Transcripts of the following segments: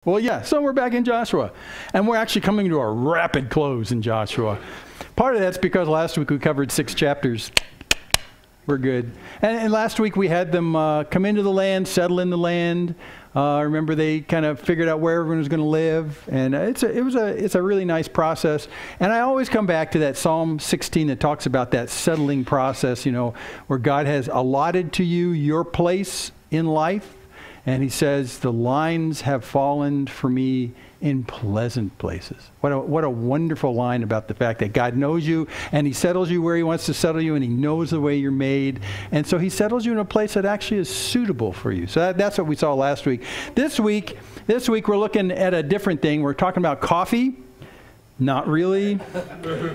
Well, yeah, so we're back in Joshua. And we're actually coming to a rapid close in Joshua. Part of that's because last week we covered 6 chapters. We're good. And last week we had them come into the land, settle in the land. Remember, they kind of figured out where everyone was going to live. And it's a really nice process. And I always come back to that Psalm 16 that talks about that settling process, you know, where God has allotted to you your place in life. And he says, the lines have fallen for me in pleasant places. What a wonderful line about the fact that God knows you and he settles you where he wants to settle you, and he knows the way you're made. And so he settles you in a place that actually is suitable for you. So that's what we saw last week. This week we're looking at a different thing. We're talking about coffee. Not really.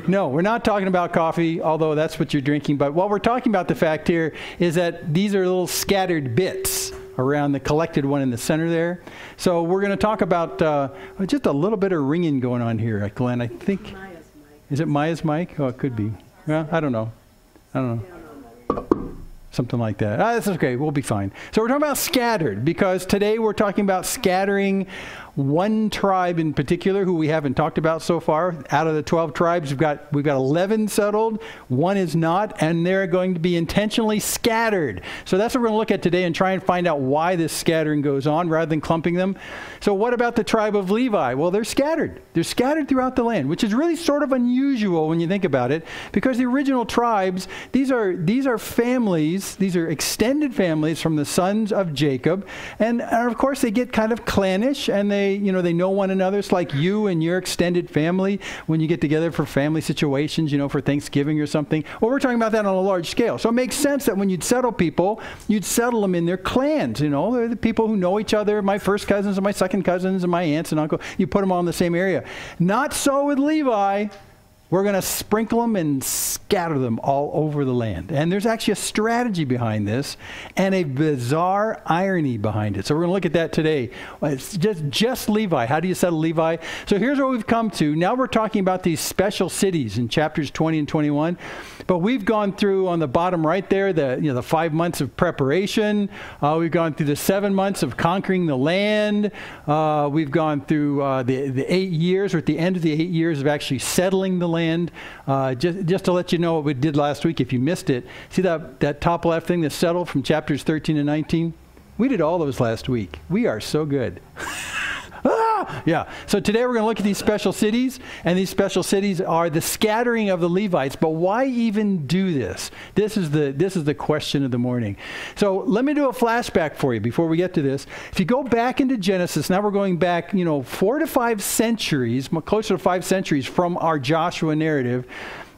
No, we're not talking about coffee, although that's what you're drinking. But what we're talking about, the fact here, is that these are little scattered bits around the collected one in the center there. So we're going to talk about just a little bit of ringing going on here, Glenn. I think. Maya's mic. Is it Maya's mic? Oh, it could be. Well, I don't know. Something like that. That's okay. We'll be fine. So we're talking about scattered, because today we're talking about scattering one tribe in particular who we haven't talked about so far. Out of the 12 tribes, we've got 11 settled. One is not, and they're going to be intentionally scattered. So that's what we're going to look at today and try and find out why this scattering goes on rather than clumping them. So what about the tribe of Levi? Well, they're scattered. They're scattered throughout the land, which is really sort of unusual when you think about it, because the original tribes, these are families, these are extended families from the sons of Jacob, and of course they get kind of clannish, and they know one another. It's like you and your extended family when you get together for family situations, for Thanksgiving or something. Well, we're talking about that on a large scale. So it makes sense that when you'd settle people, you'd settle them in their clans. They're the people who know each other, my first cousins and my second cousins and my aunts and uncle. You put them all in the same area. Not so with Levi. We're going to sprinkle them and scatter them all over the land. And there's actually a strategy behind this and a bizarre irony behind it. So we're going to look at that today. It's just Levi. How do you settle Levi? So here's what we've come to. Now we're talking about these special cities in chapters 20 and 21. But we've gone through on the bottom right there, the 5 months of preparation. We've gone through the 7 months of conquering the land. We've gone through the 8 years, or at the end of the 8 years of actually settling the land. Just to let you know what we did last week if you missed it. See that top left thing, the settle from chapters 13 and 19? We did all those last week. We are so good. Yeah. So today we're going to look at these special cities, and these special cities are the scattering of the Levites. But why even do this? This is the question of the morning. So let me do a flashback for you before we get to this. If you go back into Genesis, now we're going back, 4 to 5 centuries, closer to 5 centuries from our Joshua narrative.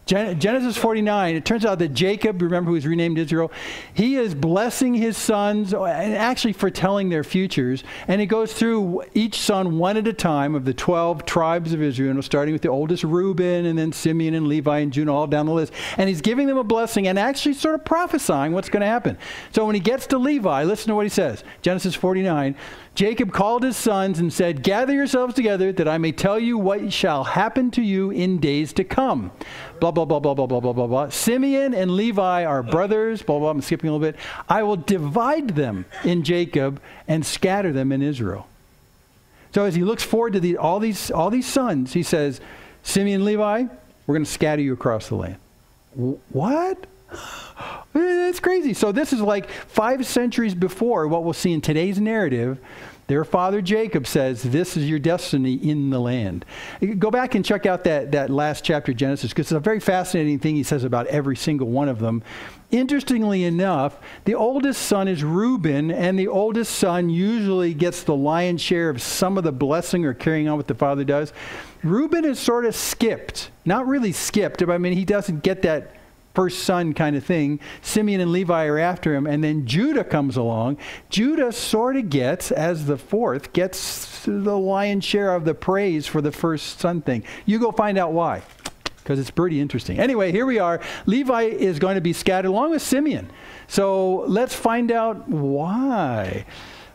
Genesis 49, it turns out that Jacob, remember, who was renamed Israel, he is blessing his sons and actually foretelling their futures. And he goes through each son one at a time of the 12 tribes of Israel, starting with the oldest Reuben, and then Simeon and Levi and Judah, all down the list. And he's giving them a blessing and actually sort of prophesying what's going to happen. So when he gets to Levi, listen to what he says. Genesis 49, Jacob called his sons and said, "Gather yourselves together that I may tell you what shall happen to you in days to come." Blah, blah, blah, blah, blah, blah, blah, blah, blah. Simeon and Levi are brothers. Blah, blah, I'm skipping a little bit. I will divide them in Jacob and scatter them in Israel. So as he looks forward to all these sons, he says, Simeon and Levi, we're going to scatter you across the land. What? That's crazy. So this is like 5 centuries before what we'll see in today's narrative. Their father Jacob says, this is your destiny in the land. Go back and check out that last chapter of Genesis, because it's a very fascinating thing he says about every single one of them. Interestingly enough, the oldest son is Reuben, and the oldest son usually gets the lion's share of some of the blessing or carrying on what the father does. Reuben is sort of skipped. Not really skipped, but he doesn't get that first son kind of thing. Simeon and Levi are after him, and then Judah comes along. Judah sort of gets, as the fourth, gets the lion's share of the praise for the first son thing. You go find out why, because it's pretty interesting. Anyway, here we are. Levi is going to be scattered along with Simeon. So let's find out why.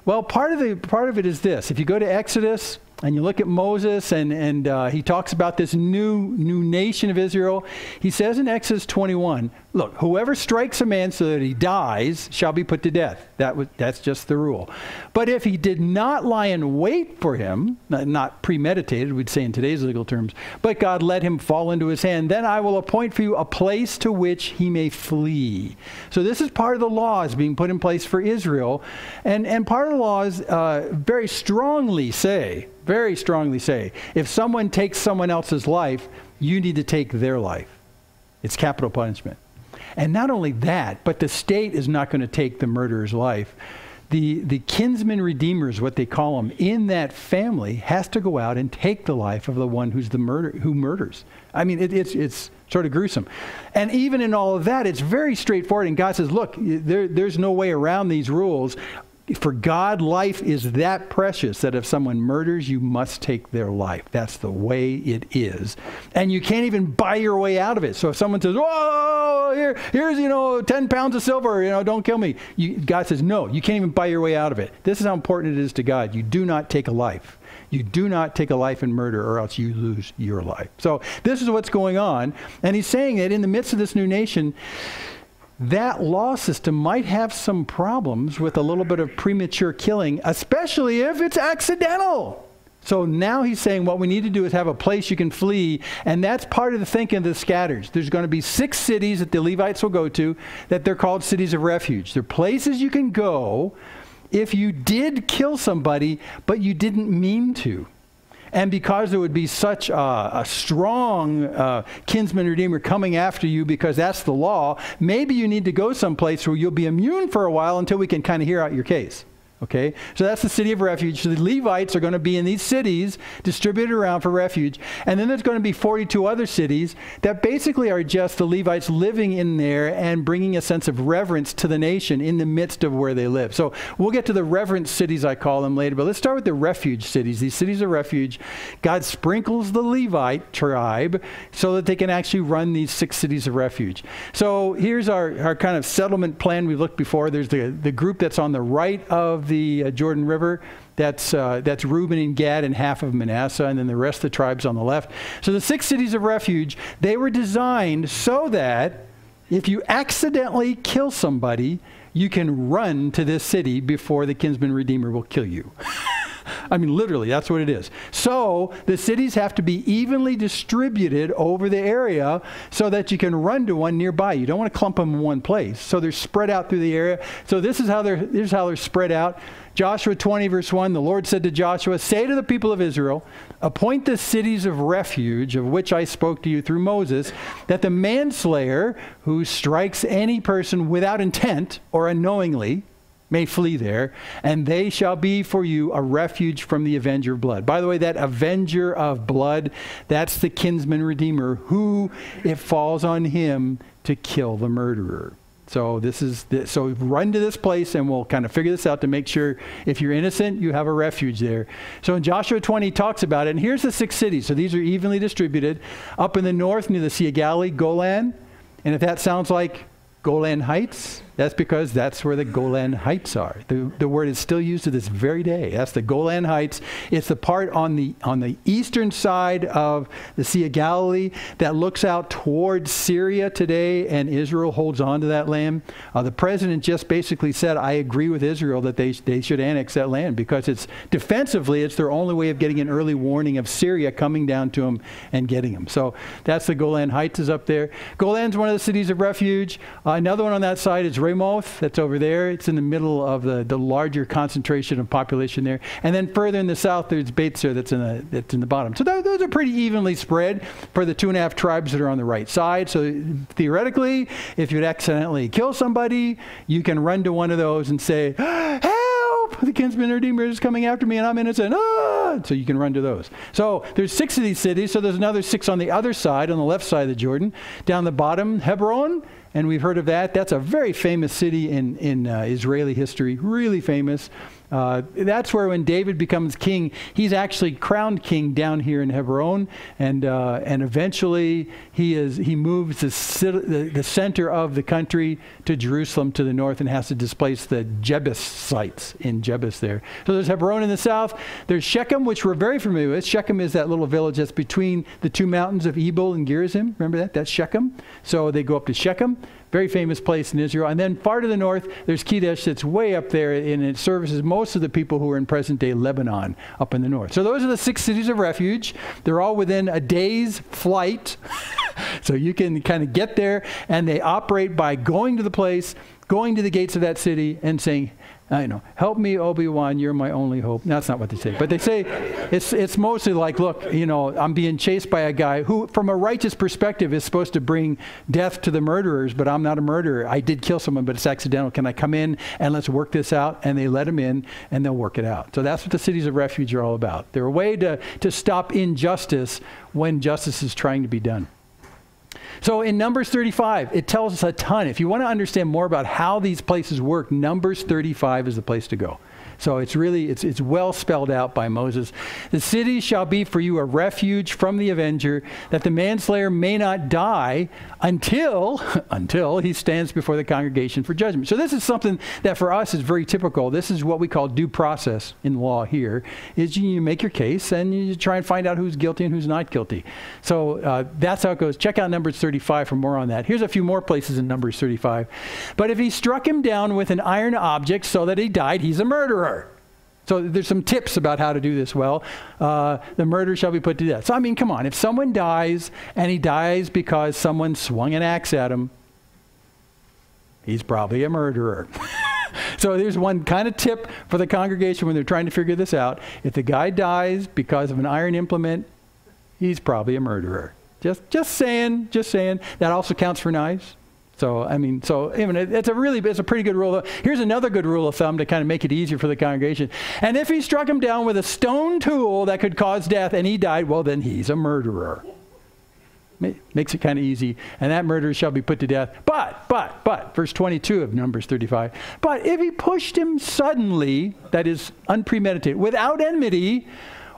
Well, part of it is this. If you go to Exodus and you look at Moses, and he talks about this new nation of Israel. He says in Exodus 21, look, whoever strikes a man so that he dies shall be put to death. That's just the rule. But if he did not lie in wait for him, not premeditated, we'd say in today's legal terms, but God let him fall into his hand, then I will appoint for you a place to which he may flee. So this is part of the laws being put in place for Israel. And part of the laws very strongly say, if someone takes someone else's life, you need to take their life. It's capital punishment. And not only that, but the state is not going to take the murderer's life. The kinsman redeemers, what they call them, in that family has to go out and take the life of the one who murders. I mean, it's sort of gruesome. And even in all of that, it's very straightforward. And God says, look, there's no way around these rules. For God, life is that precious that if someone murders, you must take their life. That's the way it is. And you can't even buy your way out of it. So if someone says, whoa, here's 10 pounds of silver, don't kill me. God says, no, you can't even buy your way out of it. This is how important it is to God. You do not take a life. You do not take a life in murder, or else you lose your life. So this is what's going on. And he's saying that in the midst of this new nation, that law system might have some problems with a little bit of premature killing, especially if it's accidental. So now he's saying what we need to do is have a place you can flee, and that's part of the thinking of the scatters. There's going to be 6 cities that the Levites will go to that they're called cities of refuge. They're places you can go if you did kill somebody, but you didn't mean to. And because there would be such a strong kinsman redeemer coming after you, because that's the law, maybe you need to go someplace where you'll be immune for a while until we can kind of hear out your case. Okay, so that's the city of refuge. So the Levites are going to be in these cities distributed around for refuge. And then there's going to be 42 other cities that basically are just the Levites living in there and bringing a sense of reverence to the nation in the midst of where they live. So we'll get to the reverence cities, I call them, later. But let's start with the refuge cities. These cities of refuge, God sprinkles the Levite tribe so that they can actually run these 6 cities of refuge. So here's our kind of settlement plan. We've looked before. There's the group that's on the right of the Jordan River. That's Reuben and Gad and half of Manasseh, and then the rest of the tribes on the left. So the 6 cities of refuge, they were designed so that if you accidentally kill somebody, you can run to this city before the kinsman redeemer will kill you. I mean, literally, that's what it is. So the cities have to be evenly distributed over the area so that you can run to one nearby. You don't want to clump them in one place. So they're spread out through the area. So this is how they're spread out. Joshua 20, verse 1, the Lord said to Joshua, say to the people of Israel, appoint the cities of refuge of which I spoke to you through Moses, that the manslayer who strikes any person without intent or unknowingly may flee there, and they shall be for you a refuge from the avenger of blood. By the way, that avenger of blood, that's the kinsman redeemer who it falls on him to kill the murderer. So so run to this place, and we'll kind of figure this out to make sure if you're innocent, you have a refuge there. So in Joshua 20, he talks about it, and here's the 6 cities. So these are evenly distributed. Up in the north, near the Sea of Galilee, Golan. And if that sounds like Golan Heights, that's because that's where the Golan Heights are. The word is still used to this very day. That's the Golan Heights. It's the part on the eastern side of the Sea of Galilee that looks out towards Syria today, and Israel holds on to that land. The president just basically said, I agree with Israel that they should annex that land because it's defensively, it's their only way of getting an early warning of Syria coming down to them and getting them. So that's the Golan Heights is up there. Golan's one of the cities of refuge. Another one on that side is Ramoth, that's over there. It's in the middle of the larger concentration of population there. And then further in the south, there's Beitzer that's in the bottom. So those are pretty evenly spread for the 2.5 tribes that are on the right side. So theoretically, if you'd accidentally kill somebody, you can run to one of those and say, help! The kinsman redeemer is coming after me and I'm innocent. Ah! So you can run to those. So there's 6 of these cities. So there's another 6 on the other side, on the left side of the Jordan. Down the bottom, Hebron. and we've heard of that. That's a very famous city in Israeli history, really famous. That's where when David becomes king, he's actually crowned king down here in Hebron, and eventually he moves the center of the country to Jerusalem to the north and has to displace the Jebusites in Jebus there. So there's Hebron in the south. There's Shechem, which we're very familiar with. Shechem is that little village that's between the two mountains of Ebal and Gerizim. Remember that? That's Shechem. So they go up to Shechem. Very famous place in Israel. And then far to the north, there's Kedesh that's way up there, and it services most of the people who are in present-day Lebanon up in the north. So those are the 6 cities of refuge. They're all within a day's flight. So you can kind of get there, and they operate by going to the place, going to the gates of that city, and saying, help me, Obi-Wan, you're my only hope. No, that's not what they say. But they say, it's mostly like, look, I'm being chased by a guy who, from a righteous perspective, is supposed to bring death to the murderers, but I'm not a murderer. I did kill someone, but it's accidental. Can I come in and let's work this out? And they let him in, and they'll work it out. So that's what the cities of refuge are all about. They're a way to stop injustice when justice is trying to be done. So in Numbers 35, it tells us a ton. If you want to understand more about how these places work, Numbers 35 is the place to go. So it's really, it's well spelled out by Moses. The city shall be for you a refuge from the avenger, that the manslayer may not die until he stands before the congregation for judgment. So this is something that for us is very typical. This is what we call due process in law here, is you make your case and you try and find out who's guilty and who's not guilty. So that's how it goes. Check out Numbers 35 for more on that. Here's a few more places in Numbers 35. But if he struck him down with an iron object so that he died, he's a murderer. So there's some tips about how to do this well. The murderer shall be put to death. So I mean, come on. If someone dies and he dies because someone swung an axe at him, he's probably a murderer. So there's one kind of tip for the congregation when they're trying to figure this out. If the guy dies because of an iron implement, he's probably a murderer. Just saying. That also counts for knives. So, it's a pretty good rule. Here's another good rule of thumb to kind of make it easier for the congregation. And if he struck him down with a stone tool that could cause death and he died, well, then he's a murderer. Makes it kind of easy. And that murderer shall be put to death. But, verse 22 of Numbers 35, but if he pushed him suddenly, that is unpremeditated, without enmity,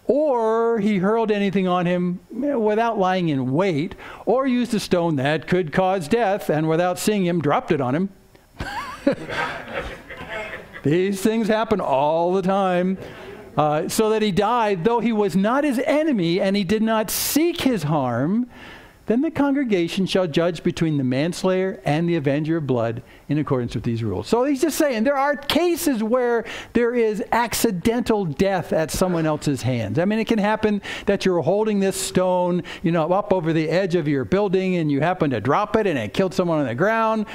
or he hurled anything on him without lying in wait, or used a stone that could cause death, and without seeing him, dropped it on him. These things happen all the time. So that he died, though he was not his enemy, and he did not seek his harm, then the congregation shall judge between the manslayer and the avenger of blood in accordance with these rules. So he's just saying there are cases where there is accidental death at someone else's hands. I mean, it can happen that you're holding this stone, up over the edge of your building and you happen to drop it and it killed someone on the ground.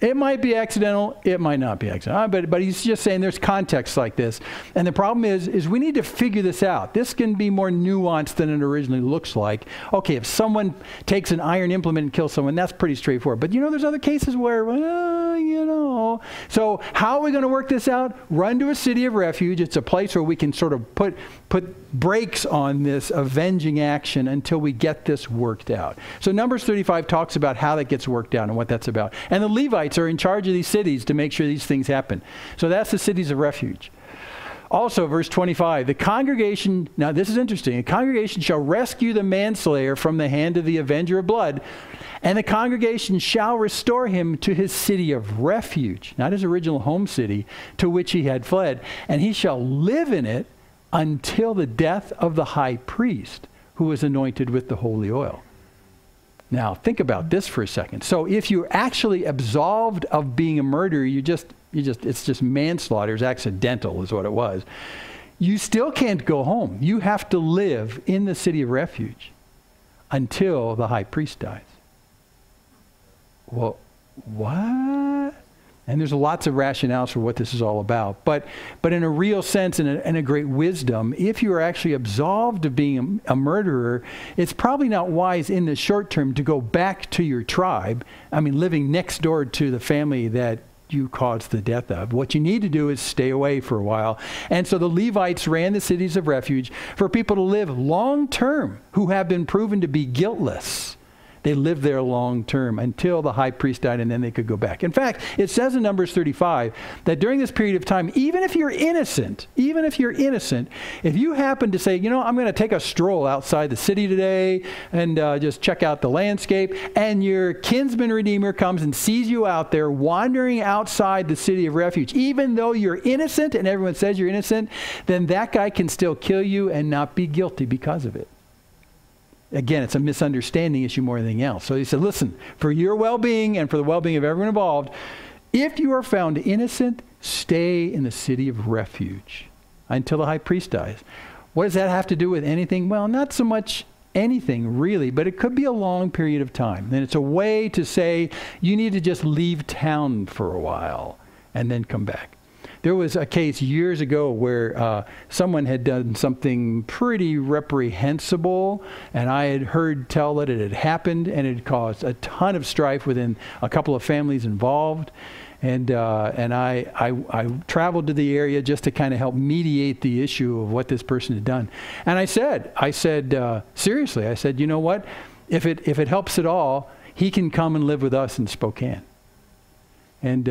It might be accidental. It might not be accidental. But he's just saying there's context like this. And the problem is we need to figure this out. This can be more nuanced than it originally looks like. Okay, if someone takes an iron implement and kills someone, that's pretty straightforward. But there's other cases where, So how are we going to work this out? Run to a city of refuge. It's a place where we can sort of put brakes on this avenging action until we get this worked out. So Numbers 35 talks about how that gets worked out and what that's about. And the Levites are in charge of these cities to make sure these things happen. So that's the cities of refuge. Also, verse 25, the congregation, now this is interesting, a congregation shall rescue the manslayer from the hand of the avenger of blood, and the congregation shall restore him to his city of refuge, not his original home city, to which he had fled, and he shall live in it until the death of the high priest, who was anointed with the holy oil. Now, think about this for a second. So if you're actually absolved of being a murderer, it's just manslaughter, it's accidental is what it was. You still can't go home. You have to live in the city of refuge until the high priest dies. Well, what? And there's lots of rationales for what this is all about. But in a real sense and a great wisdom, if you are actually absolved of being a murderer, it's probably not wise in the short term to go back to your tribe. I mean, living next door to the family that you caused the death of. What you need to do is stay away for a while. And so the Levites ran the cities of refuge for people to live long term who have been proven to be guiltless. They lived there long term until the high priest died, and then they could go back. In fact, it says in Numbers 35 that during this period of time, even if you're innocent, if you happen to say, I'm going to take a stroll outside the city today and just check out the landscape, and your kinsman redeemer comes and sees you out there wandering outside the city of refuge, even though you're innocent and everyone says you're innocent, then that guy can still kill you and not be guilty because of it. Again, it's a misunderstanding issue more than anything else. So he said, listen, for your well-being and for the well-being of everyone involved, if you are found innocent, stay in the city of refuge until the high priest dies. What does that have to do with anything? Well, not so much anything really, but it could be a long period of time. And it's a way to say you need to just leave town for a while and then come back. There was a case years ago where someone had done something pretty reprehensible, and I had heard tell that it had happened, and it had caused a ton of strife within a couple of families involved. And I traveled to the area just to kind of help mediate the issue of what this person had done. And I said, seriously, I said, you know what? If it helps at all, he can come and live with us in Spokane. And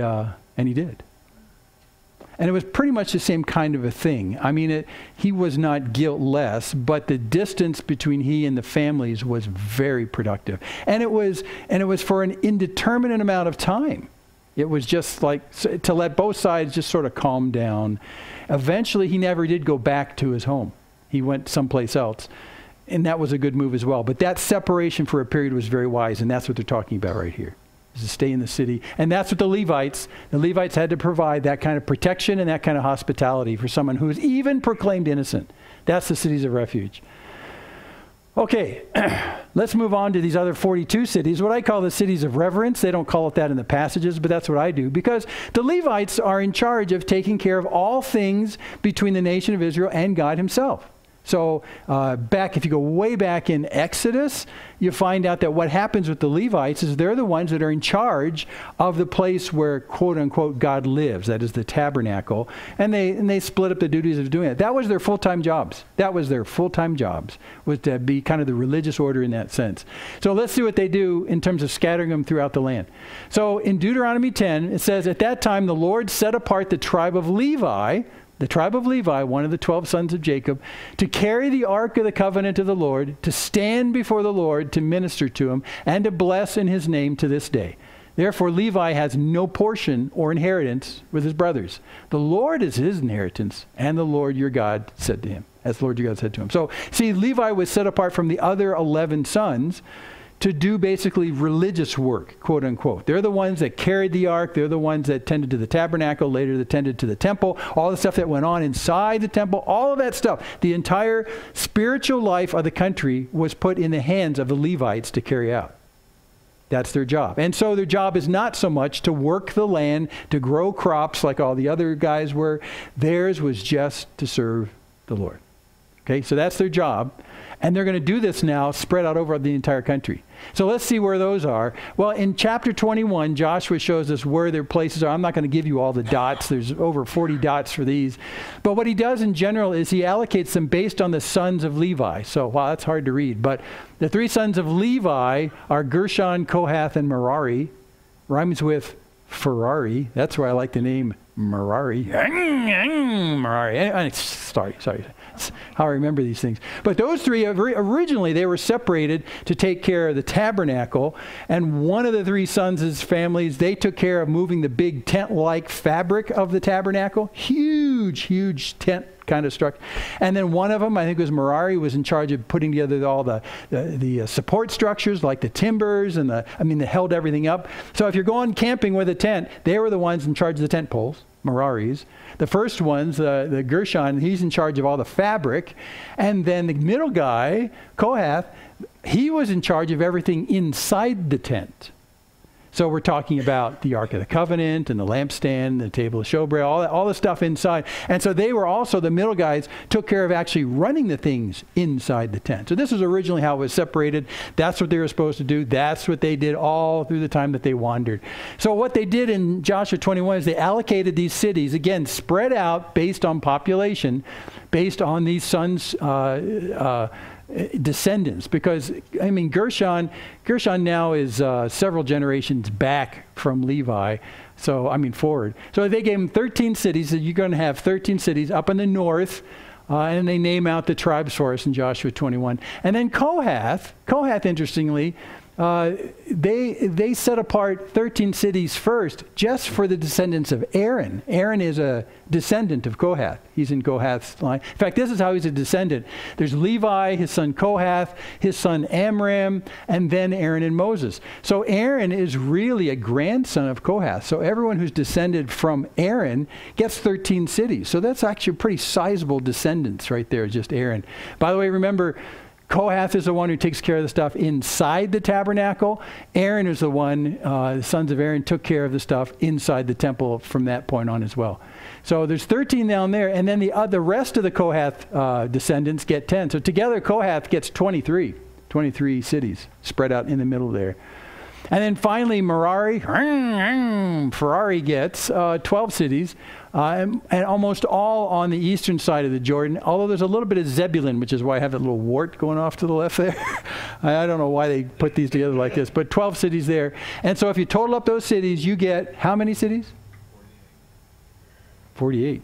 he did. And it was pretty much the same kind of a thing. I mean, he was not guiltless, but the distance between he and the families was very productive. And it was for an indeterminate amount of time. It was just like to let both sides just sort of calm down. Eventually, he never did go back to his home. He went someplace else. And that was a good move as well. But that separation for a period was very wise, and that's what they're talking about right here. Is to stay in the city. And that's what the Levites had to provide, that kind of protection and that kind of hospitality for someone who is even proclaimed innocent. That's the cities of refuge. Okay, let's move on to these other 42 cities, what I call the cities of reverence. They don't call it that in the passages, but that's what I do, because the Levites are in charge of taking care of all things between the nation of Israel and God himself. So if you go way back in Exodus, you find out that what happens with the Levites is they're the ones that are in charge of the place where, quote unquote, God lives. That is the tabernacle. And they split up the duties of doing it. That was their full-time jobs. Was to be kind of the religious order in that sense. So let's see what they do in terms of scattering them throughout the land. So in Deuteronomy 10, it says, at that time the Lord set apart the tribe of Levi, one of the 12 sons of Jacob, to carry the ark of the covenant of the Lord, to stand before the Lord, to minister to him, and to bless in his name to this day. Therefore, Levi has no portion or inheritance with his brothers. The Lord is his inheritance, and the Lord your God said to him, as the Lord your God said to him. So, see, Levi was set apart from the other 11 sons to do basically religious work, quote unquote. They're the ones that carried the ark. They're the ones that tended to the tabernacle, later that tended to the temple, all the stuff that went on inside the temple, all of that stuff. The entire spiritual life of the country was put in the hands of the Levites to carry out. That's their job. And so their job is not so much to work the land, to grow crops like all the other guys were. Theirs was just to serve the Lord. Okay, so that's their job. And they're going to do this now spread out over the entire country. So let's see where those are. Well, in chapter 21, Joshua shows us where their places are. I'm not going to give you all the dots. There's over 40 dots for these. But what he does in general is he allocates them based on the sons of Levi. So, wow, that's hard to read. But the three sons of Levi are Gershon, Kohath, and Merari. Rhymes with Ferrari. That's why I like the name Merari. Merari. Sorry. That's how I remember these things. But those three, originally they were separated to take care of the tabernacle. And one of the three sons' families, they took care of moving the big tent-like fabric of the tabernacle. Huge tent kind of structure. And then one of them, I think it was Merari, was in charge of putting together all the support structures like the timbers and that held everything up. So if you're going camping with a tent, they were the ones in charge of the tent poles. Meraris. The first ones, the Gershon, he's in charge of all the fabric. And then the middle guy, Kohath, he was in charge of everything inside the tent. So we're talking about the Ark of the Covenant and the lampstand, the table of showbread, all the stuff inside. And so they were also, the middle guys, took care of actually running the things inside the tent. So this was originally how it was separated. That's what they were supposed to do. That's what they did all through the time that they wandered. So what they did in Joshua 21 is they allocated these cities, again, spread out based on population, based on these sons' descendants, because I mean Gershon now is several generations back from Levi, so I mean forward. So they gave him 13 cities. So you're going to have 13 cities up in the north, and they name out the tribes for us in Joshua 21. And then Kohath, interestingly, they set apart 13 cities first just for the descendants of Aaron. Aaron is a descendant of Kohath. He's in Kohath's line. In fact, this is how he's a descendant. There's Levi, his son Kohath, his son Amram, and then Aaron and Moses. So Aaron is really a grandson of Kohath. So everyone who's descended from Aaron gets 13 cities. So that's actually pretty sizable descendants right there, just Aaron. By the way, remember, Kohath is the one who takes care of the stuff inside the tabernacle. Aaron is the one, the sons of Aaron took care of the stuff inside the temple from that point on as well. So there's 13 down there, and then the rest of the Kohath descendants get 10. So together Kohath gets 23 cities spread out in the middle there. And then finally Merari gets 12 cities, and almost all on the eastern side of the Jordan, although there's a little bit of Zebulun, which is why I have that little wart going off to the left there. I don't know why they put these together like this, but 12 cities there. And so if you total up those cities, you get how many cities? 48.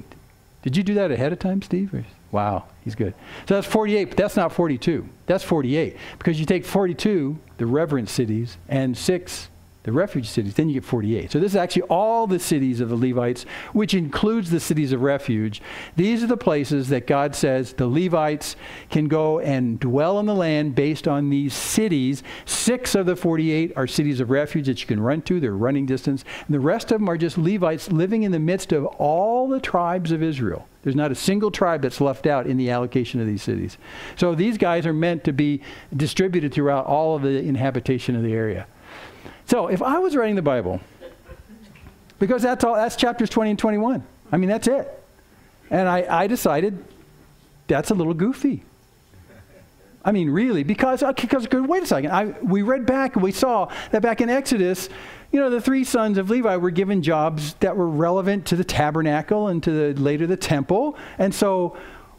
Did you do that ahead of time, Steve? Wow, he's good. So that's 48, but that's not 42. That's 48. Because you take 42, the reverence cities, and 6, the refuge cities, then you get 48. So this is actually all the cities of the Levites, which includes the cities of refuge. These are the places that God says the Levites can go and dwell in the land based on these cities. 6 of the 48 are cities of refuge that you can run to. They're running distance. And the rest of them are just Levites living in the midst of all the tribes of Israel. There's not a single tribe that's left out in the allocation of these cities. So these guys are meant to be distributed throughout all of the inhabitation of the area. So if I was writing the Bible, because that's chapters 20 and 21. I mean, that's it. And I decided that's a little goofy. I mean, really, because wait a second. We read back and we saw that back in Exodus, the 3 sons of Levi were given jobs that were relevant to the tabernacle and to later the temple. And so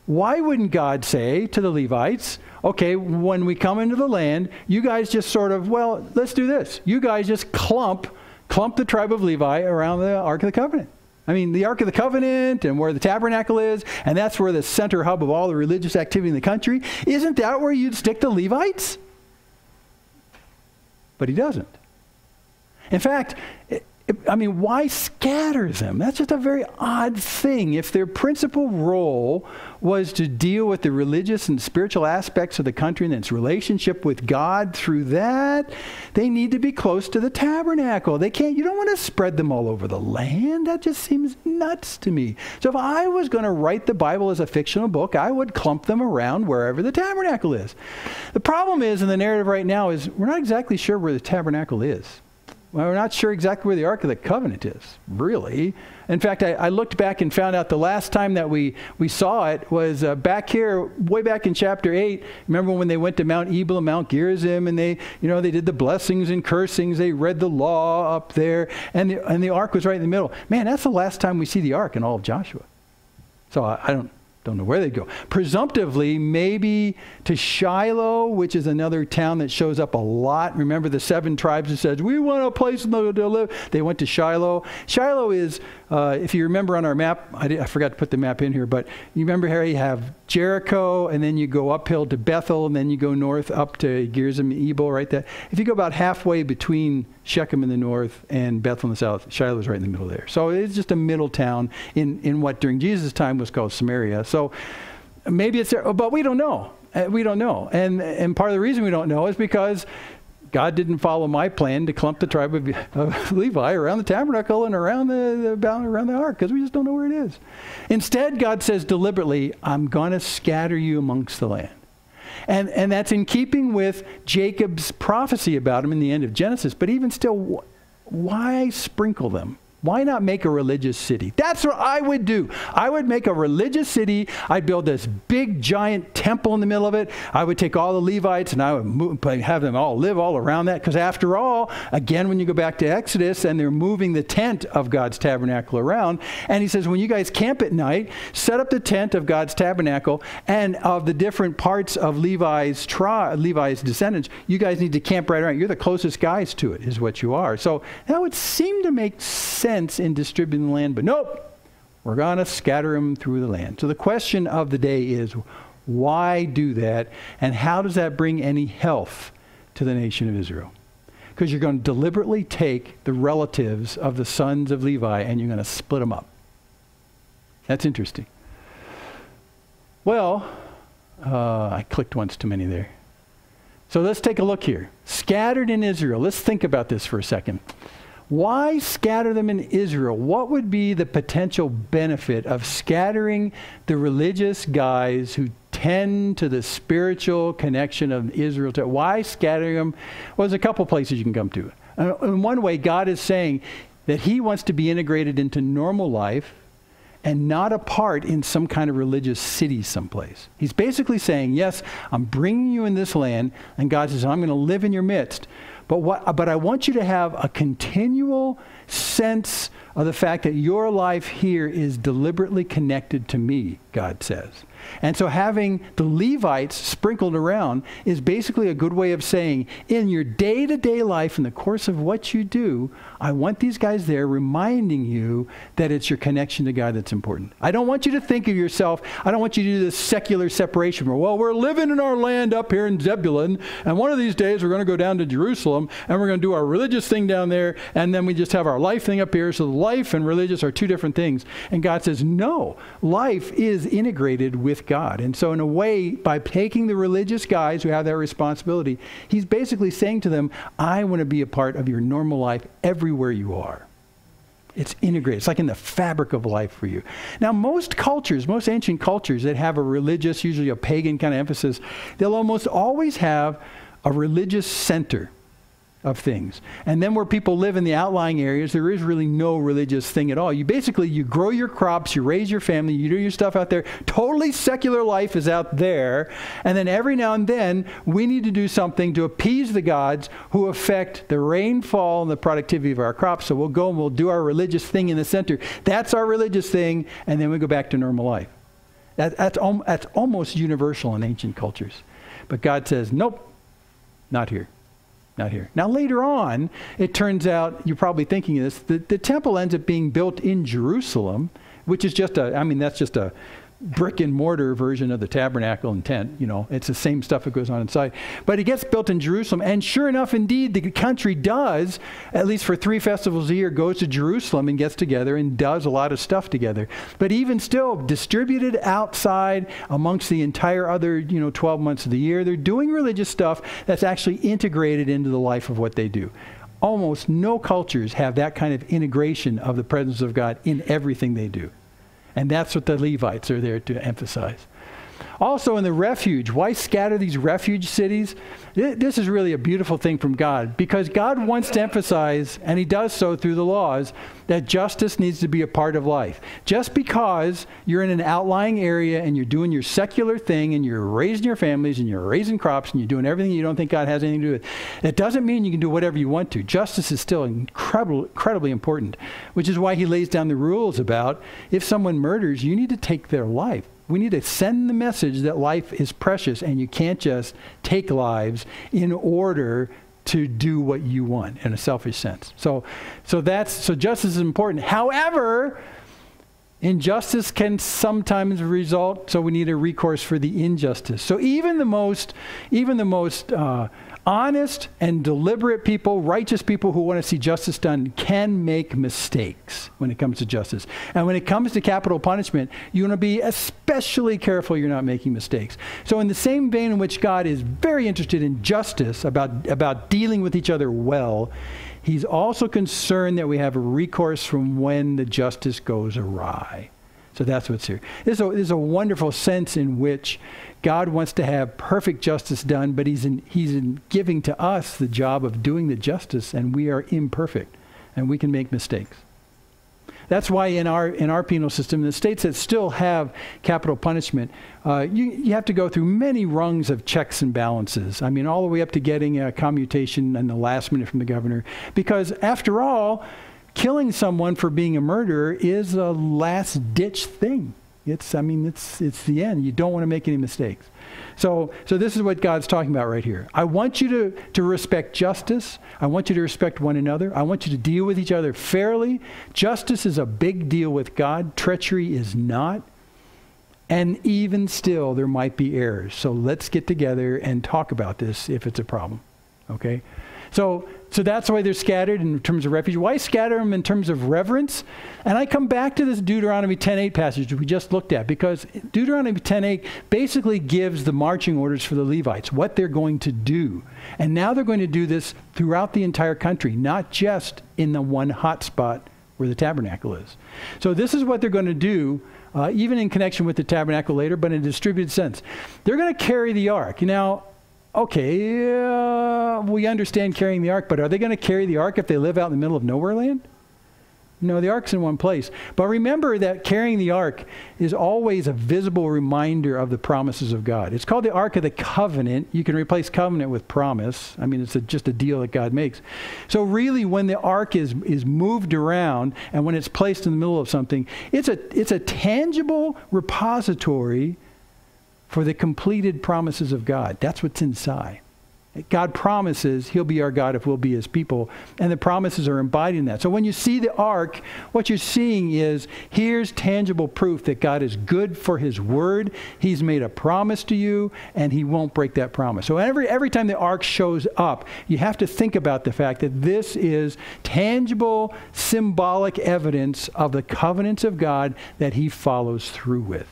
why wouldn't God say to the Levites, okay, when we come into the land, you guys just sort of, well, let's do this. You guys just clump the tribe of Levi around the Ark of the Covenant. I mean, the Ark of the Covenant and where the tabernacle is, and that's where the center hub of all the religious activity in the country. Isn't that where you'd stick the Levites? But he doesn't. In fact, why scatter them? That's just a very odd thing. If their principal role was to deal with the religious and spiritual aspects of the country and its relationship with God through that, they need to be close to the tabernacle. You don't want to spread them all over the land. That just seems nuts to me. So if I was going to write the Bible as a fictional book, I would clump them around wherever the tabernacle is. The problem is in the narrative right now is we're not exactly sure where the tabernacle is. Well, we're not sure exactly where the Ark of the Covenant is, really. In fact, I looked back and found out the last time that we saw it was back here, way back in chapter 8. Remember when they went to Mount Ebal and Mount Gerizim, and they did the blessings and cursings. They read the law up there, and the Ark was right in the middle. Man, that's the last time we see the Ark in all of Joshua. So I don't know where they go. Presumptively, maybe to Shiloh, which is another town that shows up a lot. Remember the 7 tribes that says, we want a place to live. They went to Shiloh. Shiloh is, if you remember on our map, I forgot to put the map in here, but you remember how you have Jericho, and then you go uphill to Bethel, and then you go north up to Gerizim, Ebal, right there. If you go about halfway between Shechem in the north and Bethel in the south, Shiloh is right in the middle there. So it's just a middle town in what during Jesus' time was called Samaria. So maybe it's there, but we don't know. We don't know. And part of the reason we don't know is because God didn't follow my plan to clump the tribe of Levi around the tabernacle and around the ark, because we just don't know where it is. Instead, God says deliberately, I'm going to scatter you amongst the land. And that's in keeping with Jacob's prophecy about him in the end of Genesis. But even still, why sprinkle them? Why not make a religious city? That's what I would do. I would make a religious city. I'd build this big, giant temple in the middle of it. I would take all the Levites and I would have them all live all around that. Because after all, again, when you go back to Exodus and they're moving the tent of God's tabernacle around, and he says, when you guys camp at night, set up the tent of God's tabernacle and of the different parts of Levi's descendants, you guys need to camp right around. You're the closest guys to it, is what you are. So that would seem to make sense in distributing the land, but nope, we're going to scatter them through the land. So the question of the day is, why do that, and how does that bring any health to the nation of Israel? Because you're going to deliberately take the relatives of the sons of Levi and you're going to split them up. That's interesting. Well, I clicked once too many there. So let's take a look here. Scattered in Israel. Let's think about this for a second. Why scatter them in Israel? What would be the potential benefit of scattering the religious guys who tend to the spiritual connection of Israel? Why scattering them? Well, there's a couple places you can come to. In one way, God is saying that he wants to be integrated into normal life and not a part in some kind of religious city someplace. He's basically saying, yes, I'm bringing you in this land, and God says, I'm going to live in your midst. But I want you to have a continual sense of the fact that your life here is deliberately connected to me, God says. And so having the Levites sprinkled around is basically a good way of saying, in your day-to-day life, in the course of what you do, I want these guys there reminding you that it's your connection to God that's important. I don't want you to think of yourself, I don't want you to do this secular separation where, well, we're living in our land up here in Zebulun, and one of these days we're going to go down to Jerusalem, and we're going to do our religious thing down there, and then we just have our life thing up here. So life and religious are two different things. And God says, no, life is integrated with God. And so in a way, by taking the religious guys who have that responsibility, he's basically saying to them, I want to be a part of your normal life everywhere you are. It's integrated. It's like in the fabric of life for you. Now, most cultures, most ancient cultures that have a religious, usually a pagan kind of emphasis, they'll almost always have a religious center of things. And then where people live in the outlying areas, there is really no religious thing at all. You grow your crops, you raise your family, you do your stuff out there. Totally secular life is out there. And then every now and then, we need to do something to appease the gods who affect the rainfall and the productivity of our crops. So we'll go and we'll do our religious thing in the center. That's our religious thing. And then we go back to normal life. That's almost universal in ancient cultures. But God says, nope, not here. Not here. Now later on, it turns out, you're probably thinking of this, the temple ends up being built in Jerusalem, which is just that's just a brick and mortar version of the tabernacle and tent. You know, it's the same stuff that goes on inside. But it gets built in Jerusalem. And sure enough, indeed, the country does, at least for 3 festivals a year, goes to Jerusalem and gets together and does a lot of stuff together. But even still, distributed outside amongst the entire other, 12 months of the year, they're doing religious stuff that's actually integrated into the life of what they do. Almost no cultures have that kind of integration of the presence of God in everything they do. And that's what the Levites are there to emphasize. Also in the refuge, why scatter these refuge cities? This is really a beautiful thing from God, because God wants to emphasize, and he does so through the laws, that justice needs to be a part of life. Just because you're in an outlying area and you're doing your secular thing and you're raising your families and you're raising crops and you're doing everything you don't think God has anything to do with, it doesn't mean you can do whatever you want to. Justice is still incredibly important, which is why he lays down the rules about if someone murders, you need to take their life. We need to send the message that life is precious and you can't just take lives in order to do what you want in a selfish sense. So justice is important. However, injustice can sometimes result, so we need a recourse for the injustice. So even the most honest and deliberate people, righteous people who want to see justice done can make mistakes when it comes to justice. And when it comes to capital punishment, you want to be especially careful you're not making mistakes. So in the same vein in which God is very interested in justice, about dealing with each other well, he's also concerned that we have a recourse from when the justice goes awry. So that's what's here. There's a wonderful sense in which God wants to have perfect justice done, but he's in giving to us the job of doing the justice, and we are imperfect, and we can make mistakes. That's why in our penal system, in the states that still have capital punishment, you have to go through many rungs of checks and balances. I mean, all the way up to getting a commutation in the last minute from the governor. Because after all, killing someone for being a murderer is a last-ditch thing. It's the end. You don't want to make any mistakes. So this is what God's talking about right here. I want you to respect justice. I want you to respect one another. I want you to deal with each other fairly. Justice is a big deal with God. Treachery is not. And even still, there might be errors. So let's get together and talk about this if it's a problem. Okay? So that's why they're scattered in terms of refuge. Why scatter them in terms of reverence? And I come back to this Deuteronomy 10:8 passage we just looked at, because Deuteronomy 10:8 basically gives the marching orders for the Levites, what they're going to do. And now they're going to do this throughout the entire country, not just in the one hot spot where the tabernacle is. So this is what they're going to do, even in connection with the tabernacle later, but in a distributed sense. They're going to carry the ark. Now, okay, we understand carrying the ark, but are they going to carry the ark if they live out in the middle of nowhere land? No, the ark's in one place. But remember that carrying the ark is always a visible reminder of the promises of God. It's called the Ark of the Covenant. You can replace covenant with promise. I mean, it's just a deal that God makes. So really, when the ark is moved around and when it's placed in the middle of something, it's a tangible repository for the completed promises of God. That's what's inside. God promises he'll be our God if we'll be his people. And the promises are embodied in that. So when you see the ark, what you're seeing is, here's tangible proof that God is good for his word. He's made a promise to you, and he won't break that promise. So every time the ark shows up, you have to think about the fact that this is tangible, symbolic evidence of the covenants of God that he follows through with.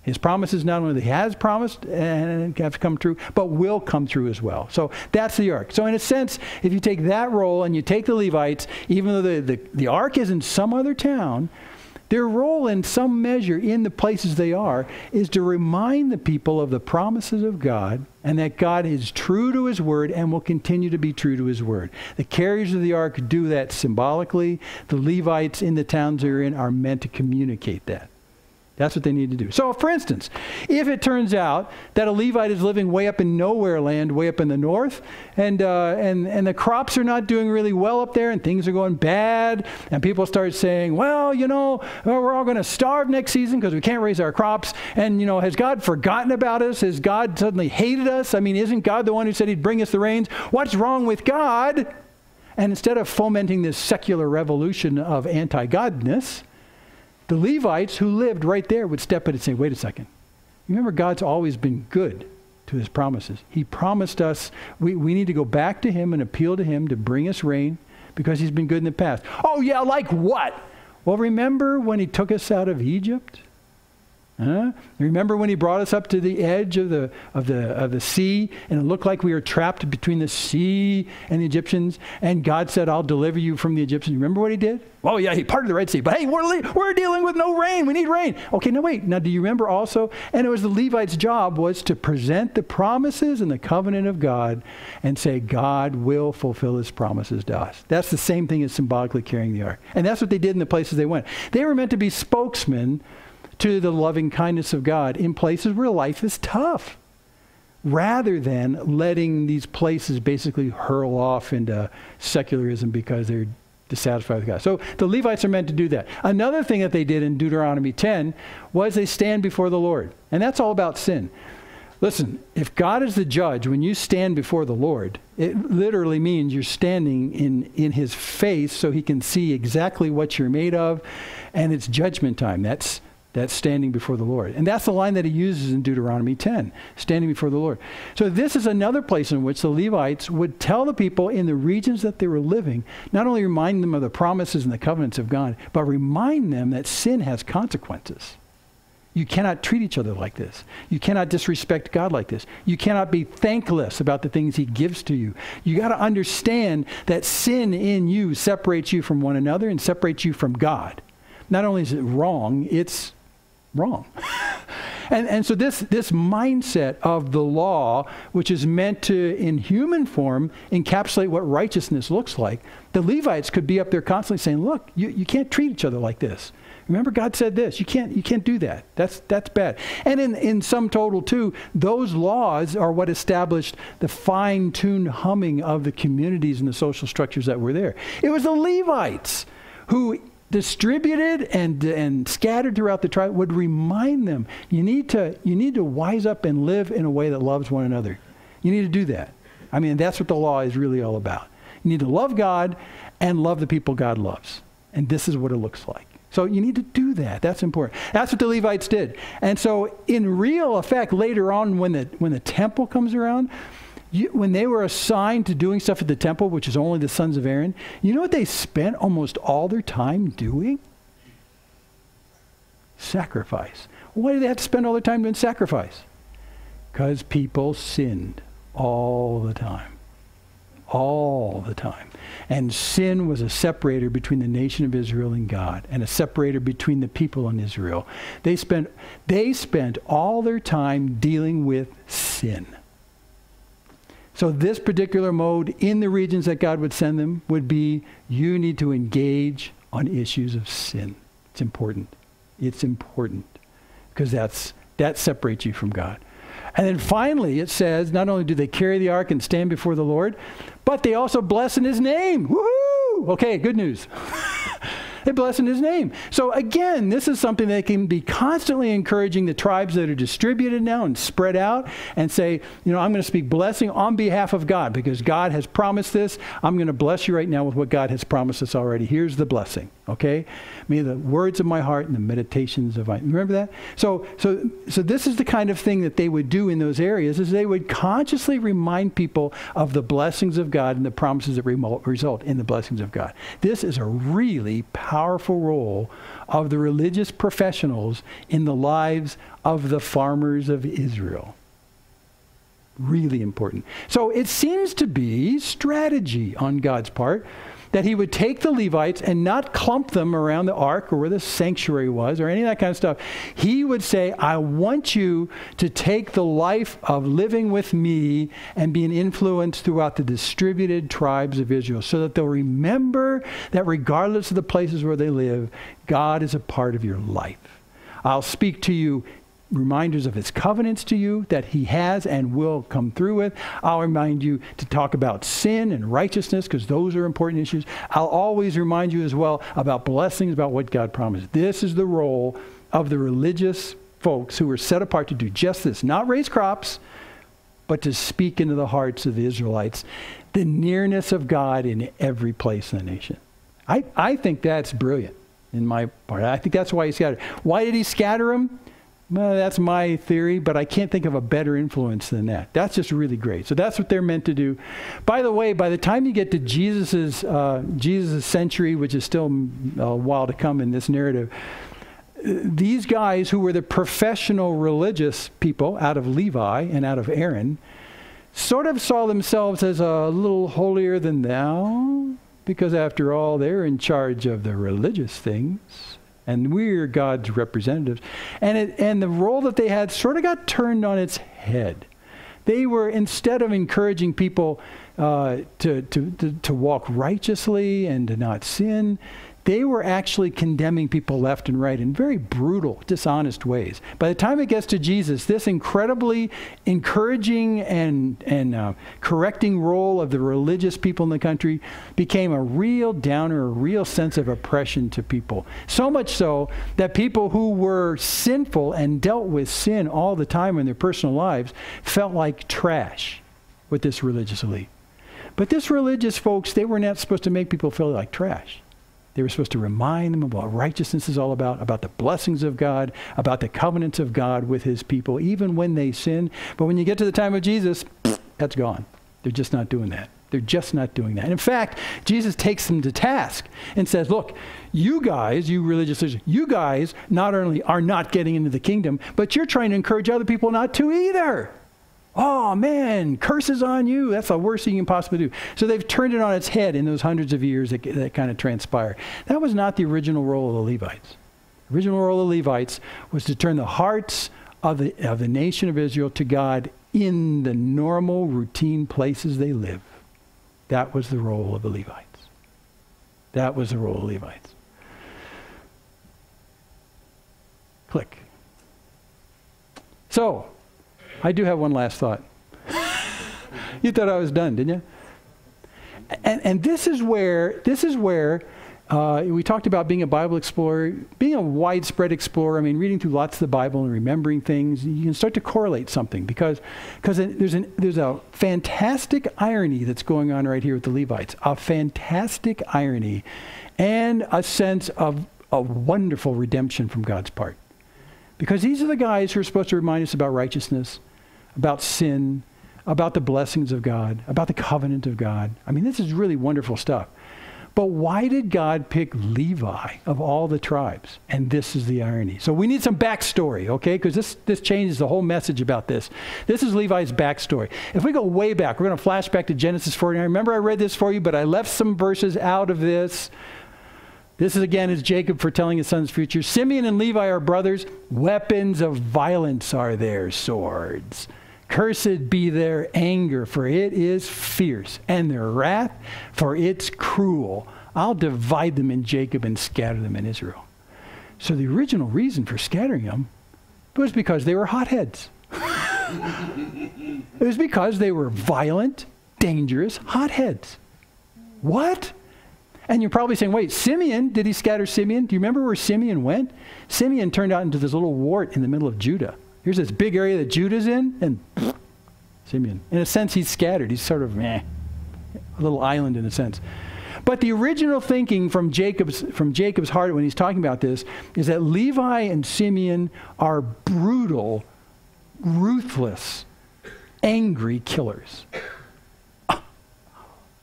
His promises not only has promised and have come true, but will come true as well. So that's the ark. So in a sense, if you take that role and you take the Levites, even though the ark is in some other town, their role in some measure in the places they are is to remind the people of the promises of God, and that God is true to his word and will continue to be true to his word. The carriers of the ark do that symbolically. The Levites in the towns they're in are meant to communicate that. That's what they need to do. So, for instance, if it turns out that a Levite is living way up in nowhere land, way up in the north, and the crops are not doing really well up there, and things are going bad, and people start saying, well, we're all going to starve next season because we can't raise our crops, and, has God forgotten about us? Has God suddenly hated us? I mean, isn't God the one who said he'd bring us the rains? What's wrong with God? And instead of fomenting this secular revolution of anti-godness, the Levites who lived right there would step in and say, wait a second. Remember, God's always been good to his promises. He promised us we need to go back to him and appeal to him to bring us rain because he's been good in the past. Oh, yeah, like what? Well, remember when he took us out of Egypt? Remember when he brought us up to the edge of the sea, and it looked like we were trapped between the sea and the Egyptians, and God said, I'll deliver you from the Egyptians. Remember what he did? Oh yeah, he parted the Red Sea, but hey, we're dealing with no rain. We need rain. Okay, no wait. Now do you remember also? And it was the Levites' job was to present the promises and the covenant of God and say, God will fulfill his promises to us. That's the same thing as symbolically carrying the ark. And that's what they did in the places they went. They were meant to be spokesmen to the loving kindness of God in places where life is tough, rather than letting these places basically hurl off into secularism because they're dissatisfied with God. So the Levites are meant to do that. Another thing that they did in Deuteronomy 10 was they stand before the Lord. And that's all about sin. Listen, if God is the judge, when you stand before the Lord, it literally means you're standing in his face so he can see exactly what you're made of, and it's judgment time. That's standing before the Lord. And that's the line that he uses in Deuteronomy 10, standing before the Lord. So this is another place in which the Levites would tell the people in the regions that they were living, not only remind them of the promises and the covenants of God, but remind them that sin has consequences. You cannot treat each other like this. You cannot disrespect God like this. You cannot be thankless about the things he gives to you. You got to understand that sin in you separates you from one another and separates you from God. Not only is it wrong, it's wrong. And so this mindset of the law, which is meant to, in human form, encapsulate what righteousness looks like, the Levites could be up there constantly saying, look, you can't treat each other like this. Remember, God said this. You can't do that. That's bad. And in sum total, too, those laws are what established the fine-tuned humming of the communities and the social structures that were there. It was the Levites who distributed and scattered throughout the tribe would remind them, you need to wise up and live in a way that loves one another. You need to do that. I mean, that's what the law is really all about. You need to love God and love the people God loves. And this is what it looks like. So you need to do that. That's important. That's what the Levites did. And so in real effect, later on when the temple comes around, when they were assigned to doing stuff at the temple, which is only the sons of Aaron, you know what they spent almost all their time doing? Sacrifice. Why did they have to spend all their time doing sacrifice? Because people sinned all the time. All the time. And sin was a separator between the nation of Israel and God, and a separator between the people in Israel. They spent all their time dealing with sin. So this particular mode in the regions that God would send them would be, you need to engage on issues of sin. It's important. It's important because that separates you from God. And then finally, it says, not only do they carry the ark and stand before the Lord, but they also bless in his name. Woohoo! Okay, good news. They bless in his name. So again, this is something that can be constantly encouraging the tribes that are distributed now and spread out and say, I'm going to speak blessing on behalf of God because God has promised this. I'm going to bless you right now with what God has promised us already. Here's the blessing, okay? May the words of my heart and the meditations of my... Remember that? So this is the kind of thing that they would do in those areas, is they would consciously remind people of the blessings of God and the promises that result in the blessings of God. This is a really powerful role of the religious professionals in the lives of the farmers of Israel. Really important. So it seems to be strategy on God's part that he would take the Levites and not clump them around the ark or where the sanctuary was or any of that kind of stuff. He would say, I want you to take the life of living with me and be an influence throughout the distributed tribes of Israel so that they'll remember that regardless of the places where they live, God is a part of your life. I'll speak to you reminders of his covenants to you that he has and will come through with. I'll remind you to talk about sin and righteousness because those are important issues. I'll always remind you as well about blessings, about what God promised. This is the role of the religious folks who were set apart to do just this, not raise crops, but to speak into the hearts of the Israelites the nearness of God in every place in the nation. I think that's brilliant in my part. I think that's why he scattered. Why did he scatter them? Well, that's my theory, but I can't think of a better influence than that. That's just really great. So that's what they're meant to do. By the way, by the time you get to Jesus' century, which is still a while to come in this narrative, these guys who were the professional religious people out of Levi and out of Aaron sort of saw themselves as a little holier than thou, because after all, they're in charge of the religious things. And we're God's representatives. And the role that they had sort of got turned on its head. They were, instead of encouraging people to walk righteously and to not sin, they were actually condemning people left and right in very brutal, dishonest ways. By the time it gets to Jesus, this incredibly encouraging and correcting role of the religious people in the country became a real downer, a real sense of oppression to people. So much so that people who were sinful and dealt with sin all the time in their personal lives felt like trash with this religious elite. But this religious folks, they were not supposed to make people feel like trash. They were supposed to remind them of what righteousness is all about the blessings of God, about the covenants of God with his people, even when they sin. But when you get to the time of Jesus, that's gone. They're just not doing that. They're just not doing that. And in fact, Jesus takes them to task and says, look, you guys, you religious leaders, you guys not only are not getting into the kingdom, but you're trying to encourage other people not to either. Oh, man, curses on you. That's the worst thing you can possibly do. So they've turned it on its head in those hundreds of years that kind of transpire. That was not the original role of the Levites. The original role of the Levites was to turn the hearts of the nation of Israel to God in the normal, routine places they live. That was the role of the Levites. That was the role of the Levites. Click. So, I do have one last thought. You thought I was done, didn't you? And this is where we talked about being a Bible explorer, being a widespread explorer. I mean, reading through lots of the Bible and remembering things, you can start to correlate something because there's a fantastic irony that's going on right here with the Levites, a fantastic irony, and a sense of a wonderful redemption from God's part. Because these are the guys who are supposed to remind us about righteousness, about sin, about the blessings of God, about the covenant of God. I mean, this is really wonderful stuff. But why did God pick Levi of all the tribes? And this is the irony. So we need some backstory, okay? Because this changes the whole message about this. This is Levi's backstory. If we go way back, we're going to flash back to Genesis 49. Remember I read this for you, but I left some verses out of this. This is again is Jacob foretelling his son's future. Simeon and Levi are brothers. Weapons of violence are their swords. Cursed be their anger, for it is fierce, and their wrath, for it's cruel. I'll divide them in Jacob and scatter them in Israel. So the original reason for scattering them was because they were hotheads. It was because they were violent, dangerous hotheads. What? And you're probably saying, wait, Simeon, did he scatter Simeon? Do you remember where Simeon went? Simeon turned out into this little wart in the middle of Judah. Here's this big area that Judah's in, and Simeon. In a sense, he's scattered. He's sort of a little island in a sense. But the original thinking from Jacob's heart when he's talking about this is that Levi and Simeon are brutal, ruthless, angry killers.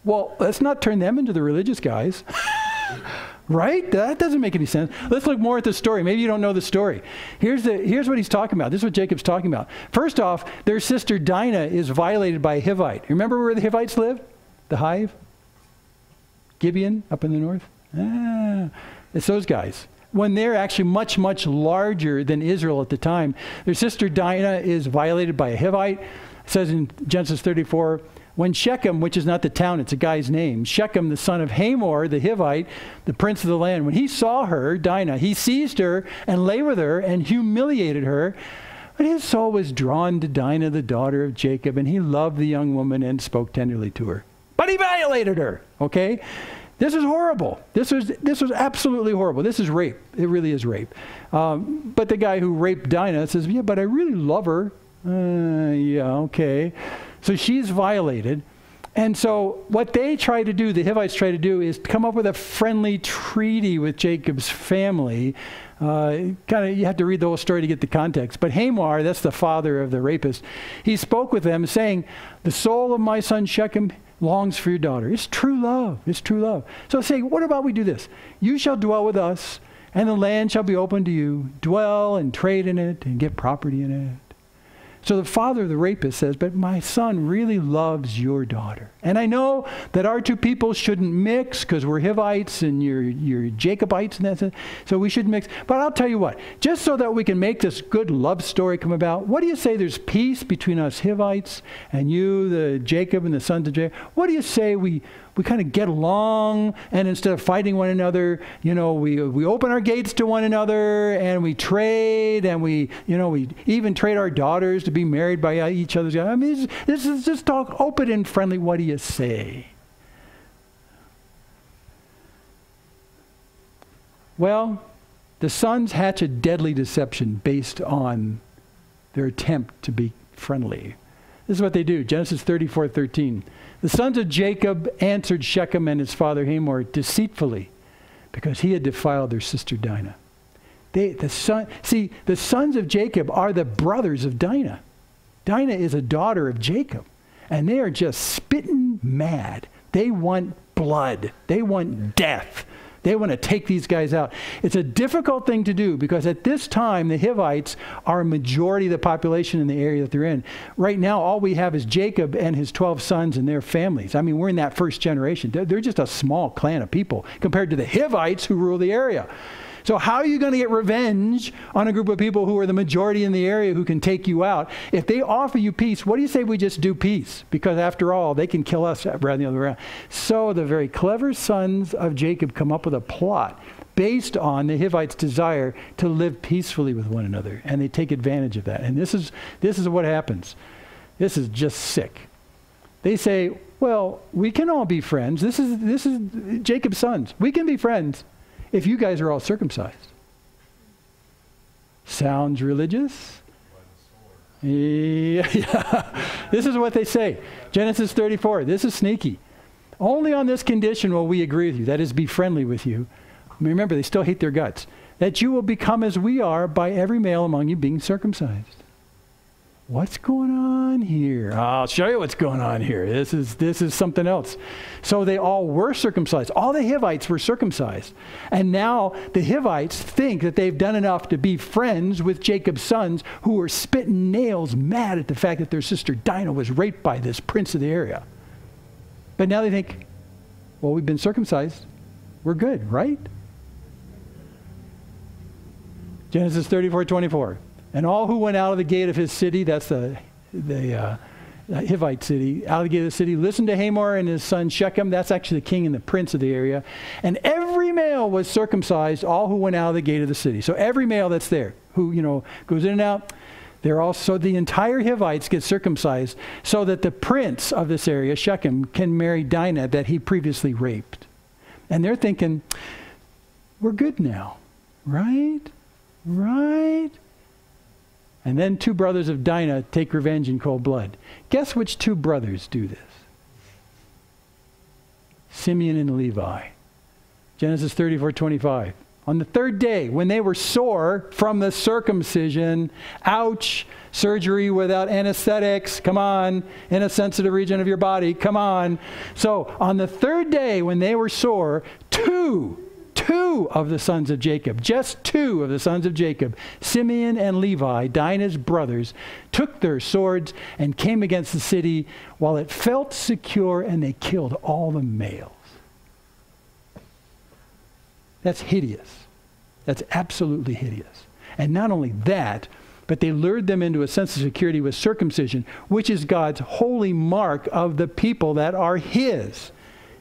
Well, let's not turn them into the religious guys. Right? That doesn't make any sense. Let's look more at the story. Maybe you don't know the story. Here's what he's talking about. This is what Jacob's talking about. First off, their sister Dinah is violated by a Hivite. Remember where the Hivites lived? The Hive? Gibeon up in the north? It's those guys. When they're actually much, much larger than Israel at the time, their sister Dinah is violated by a Hivite. It says in Genesis 34, when Shechem, which is not the town, it's a guy's name, Shechem, the son of Hamor, the Hivite, the prince of the land, when he saw her, Dinah, he seized her and lay with her and humiliated her. But his soul was drawn to Dinah, the daughter of Jacob, and he loved the young woman and spoke tenderly to her. But he violated her, okay? This is horrible. This was absolutely horrible. This is rape. It really is rape. But the guy who raped Dinah says, yeah, but I really love her. Yeah, okay. So she's violated. And so what they try to do, the Hivites try to do, is come up with a friendly treaty with Jacob's family. You have to read the whole story to get the context. But Hamor, that's the father of the rapist, he spoke with them saying, the soul of my son Shechem longs for your daughter. It's true love. It's true love. So say, what about we do this? You shall dwell with us, and the land shall be open to you. Dwell and trade in it and get property in it. So the father of the rapist says, but my son really loves your daughter. And I know that our two people shouldn't mix because we're Hivites and you're Jacobites and that's it. So we shouldn't mix. But I'll tell you what, just so that we can make this good love story come about, what do you say there's peace between us Hivites and you, the Jacob and the sons of Jacob? What do you say we kind of get along, and instead of fighting one another, we open our gates to one another, and we trade, and we even trade our daughters to be married by each other's. I mean, this is just talk open and friendly. What do you say? Well, the sons hatch a deadly deception based on their attempt to be friendly. This is what they do. Genesis 34:13. The sons of Jacob answered Shechem and his father Hamor deceitfully because he had defiled their sister Dinah. The sons of Jacob are the brothers of Dinah. Dinah is a daughter of Jacob, and they are just spitting mad. They want blood. They want death. They want to take these guys out. It's a difficult thing to do because at this time, the Hivites are a majority of the population in the area that they're in. Right now, all we have is Jacob and his 12 sons and their families. I mean, we're in that first generation. They're just a small clan of people compared to the Hivites who rule the area. So how are you going to get revenge on a group of people who are the majority in the area who can take you out? If they offer you peace, what do you say we just do peace? Because after all, they can kill us rather than the other way around. So the very clever sons of Jacob come up with a plot based on the Hivites' desire to live peacefully with one another. And they take advantage of that. And this is what happens. This is just sick. They say, well, we can all be friends. This is Jacob's sons. We can be friends if you guys are all circumcised. Sounds religious? Yeah. This is what they say. Genesis 34. This is sneaky. Only on this condition will we agree with you. That is, be friendly with you. Remember, they still hate their guts. That you will become as we are by every male among you being circumcised. What's going on here? I'll show you what's going on here. This is something else. So they all were circumcised. All the Hivites were circumcised. And now the Hivites think that they've done enough to be friends with Jacob's sons, who are spitting nails mad at the fact that their sister Dinah was raped by this prince of the area. But now they think, well, we've been circumcised. We're good, right? Genesis 34:24. And all who went out of the gate of his city, that's the Hivite city, out of the gate of the city, listened to Hamor and his son Shechem. That's actually the king and the prince of the area. And every male was circumcised, all who went out of the gate of the city. So every male that's there, who, goes in and out, they're also, the entire Hivites get circumcised so that the prince of this area, Shechem, can marry Dinah that he previously raped. And they're thinking, we're good now, right? Right? And then two brothers of Dinah take revenge in cold blood. Guess which two brothers do this? Simeon and Levi. Genesis 34:25. On the third day, when they were sore from the circumcision, ouch, surgery without anesthetics, come on, in a sensitive region of your body, come on. So on the third day, when they were sore, two of the sons of Jacob, just two of the sons of Jacob, Simeon and Levi, Dinah's brothers, took their swords and came against the city while it felt secure, and they killed all the males. That's hideous. That's absolutely hideous. And not only that, but they lured them into a sense of security with circumcision, which is God's holy mark of the people that are his.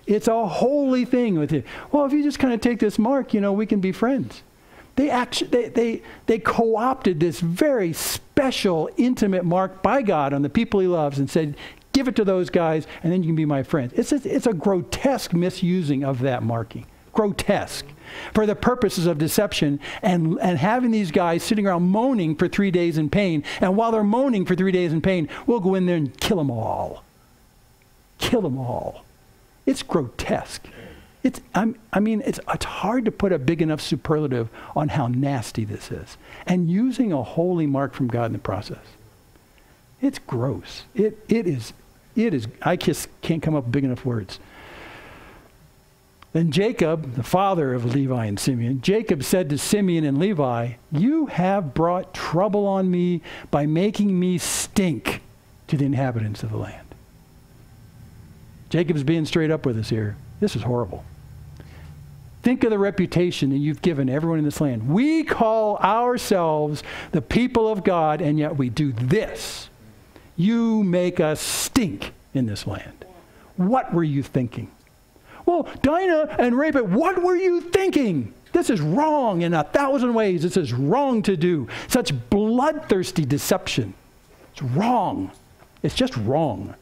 It's a holy thing with it. Well, if you just kind of take this mark, we can be friends. They co-opted this very special, intimate mark by God on the people he loves and said, give it to those guys, and then you can be my friends. It's a grotesque misusing of that marking. Grotesque. For the purposes of deception and having these guys sitting around moaning for 3 days in pain. And while they're moaning for 3 days in pain, we'll go in there and kill them all. Kill them all. It's grotesque. It's hard to put a big enough superlative on how nasty this is. And using a holy mark from God in the process. It's gross. It is, I just can't come up with big enough words. Then Jacob, the father of Levi and Simeon, Jacob said to Simeon and Levi, you have brought trouble on me by making me stink to the inhabitants of the land. Jacob's being straight up with us here. This is horrible. Think of the reputation that you've given everyone in this land. We call ourselves the people of God, and yet we do this. You make us stink in this land. What were you thinking? Well, Dinah and Rape, what were you thinking? This is wrong in 1,000 ways. This is wrong to do. Such bloodthirsty deception. It's wrong. It's just wrong.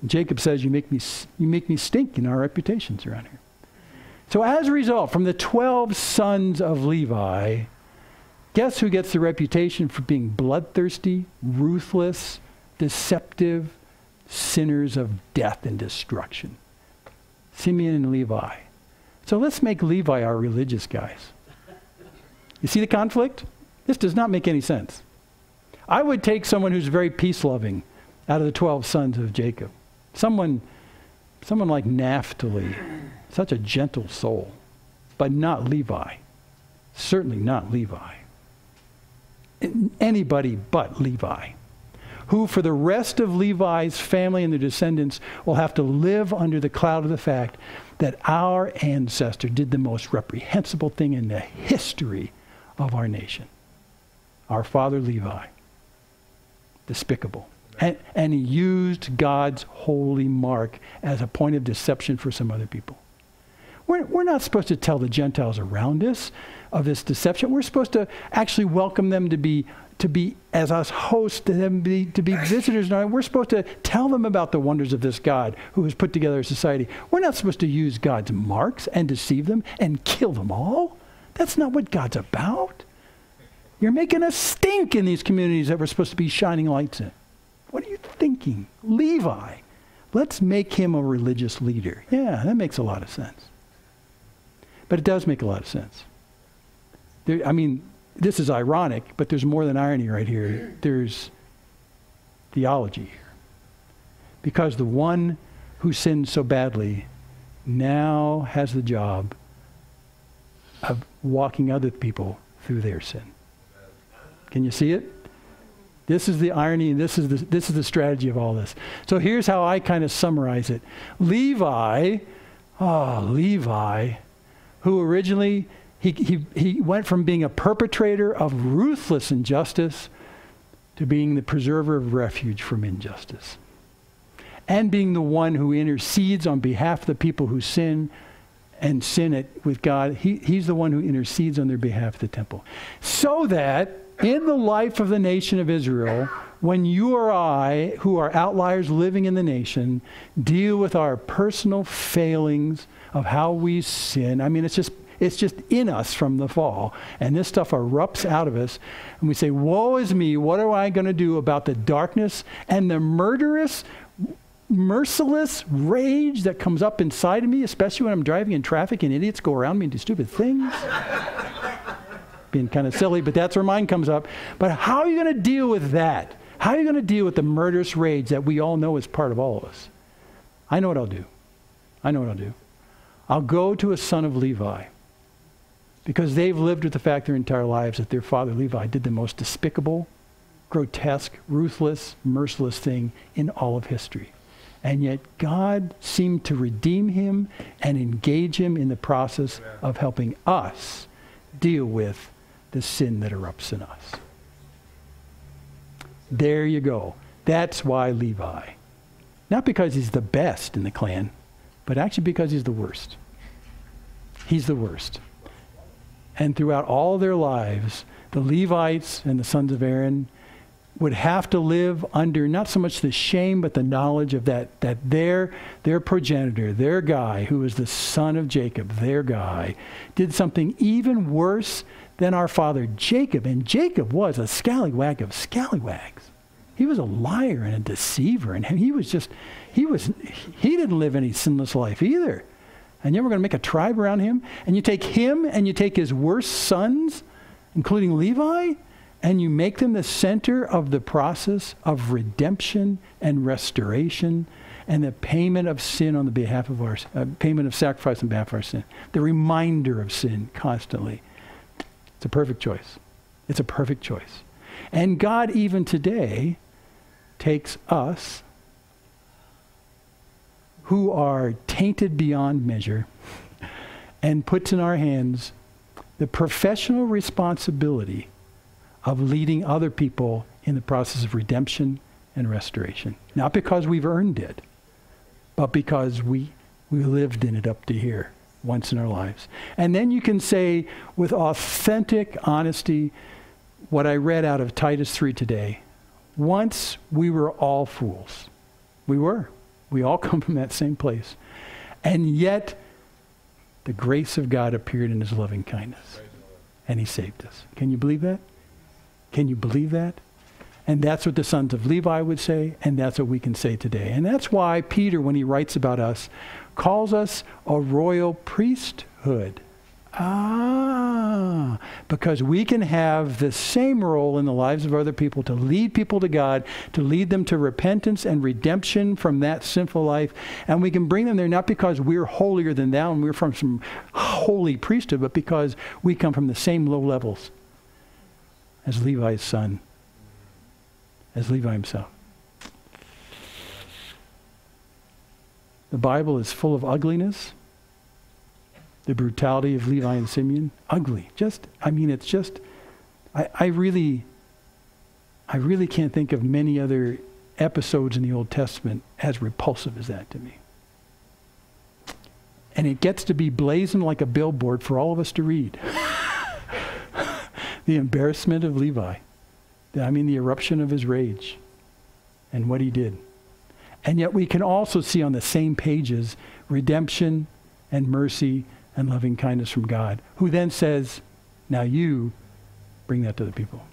Jacob says, you make me stink in our reputations around here. So as a result, from the 12 sons of Levi, guess who gets the reputation for being bloodthirsty, ruthless, deceptive, sinners of death and destruction? Simeon and Levi. So let's make Levi our religious guys. You see the conflict? This does not make any sense. I would take someone who's very peace-loving out of the 12 sons of Jacob. Someone like Naphtali, such a gentle soul, but not Levi. Certainly not Levi. Anybody but Levi, who for the rest of Levi's family and their descendants will have to live under the cloud of the fact that our ancestor did the most reprehensible thing in the history of our nation. Our father Levi. Despicable. And he used God's holy mark as a point of deception for some other people. We're not supposed to tell the Gentiles around us of this deception. We're supposed to actually welcome them to be as us hosts, to be visitors. We're supposed to tell them about the wonders of this God who has put together a society. We're not supposed to use God's marks and deceive them and kill them all. That's not what God's about. You're making a stink in these communities that we're supposed to be shining lights in. What are you thinking? Levi. Let's make him a religious leader. Yeah, that makes a lot of sense. But it does make a lot of sense. This is ironic, but there's more than irony right here. There's theology here. Because the one who sinned so badly now has the job of walking other people through their sin. Can you see it? This is the irony, and this is the strategy of all this. So here's how I kind of summarize it. Levi, who originally, he went from being a perpetrator of ruthless injustice to being the preserver of refuge from injustice. And being the one who intercedes on behalf of the people who sin and sin it with God. He's the one who intercedes on their behalf at the temple. So that in the life of the nation of Israel, when you or I, who are outliers living in the nation, deal with our personal failings of how we sin, it's just in us from the fall. And this stuff erupts out of us. And we say, woe is me, what am I going to do about the darkness and the murderous, merciless rage that comes up inside of me, especially when I'm driving in traffic and idiots go around me and do stupid things? Being kind of silly, but that's where mine comes up. But how are you going to deal with that? How are you going to deal with the murderous rage that we all know is part of all of us? I know what I'll do. I'll go to a son of Levi, because they've lived with the fact their entire lives that their father Levi did the most despicable, grotesque, ruthless, merciless thing in all of history. And yet God seemed to redeem him and engage him in the process of helping us deal with the sin that erupts in us. There you go. That's why Levi. Not because he's the best in the clan, but actually because he's the worst. He's the worst. And throughout all their lives, the Levites and the sons of Aaron would have to live under not so much the shame, but the knowledge of that their progenitor, their guy, who was the son of Jacob, their guy, did something even worse than our father Jacob. And Jacob was a scallywag of scallywags. He was a liar and a deceiver. And he didn't live any sinless life either. And yet we're going to make a tribe around him. And you take him and you take his worst sons, including Levi, and you make them the center of the process of redemption and restoration and the payment of sin on the behalf of our payment of sacrifice on behalf of our sin. The reminder of sin constantly. It's a perfect choice. It's a perfect choice. And God even today takes us who are tainted beyond measure and puts in our hands the professional responsibility of leading other people in the process of redemption and restoration. Not because we've earned it, but because we lived in it up to here once in our lives. And then you can say with authentic honesty what I read out of Titus 3 today. Once we were all fools. We were. We all come from that same place. And yet the grace of God appeared in his loving kindness. And he saved us. Can you believe that? Can you believe that? And that's what the sons of Levi would say, and that's what we can say today. And that's why Peter, when he writes about us, calls us a royal priesthood. Because we can have the same role in the lives of other people to lead people to God, to lead them to repentance and redemption from that sinful life. And we can bring them there not because we're holier than thou and we're from some holy priesthood, but because we come from the same low levels as Levi's son, as Levi himself. The Bible is full of ugliness The brutality of Levi and Simeon, ugly. It's just, I really can't think of many other episodes in the Old Testament as repulsive as that to me. And it gets to be blazoned like a billboard for all of us to read. The embarrassment of Levi. The eruption of his rage and what he did. And yet we can also see on the same pages redemption and mercy and loving kindness from God, who then says, now you bring that to the people.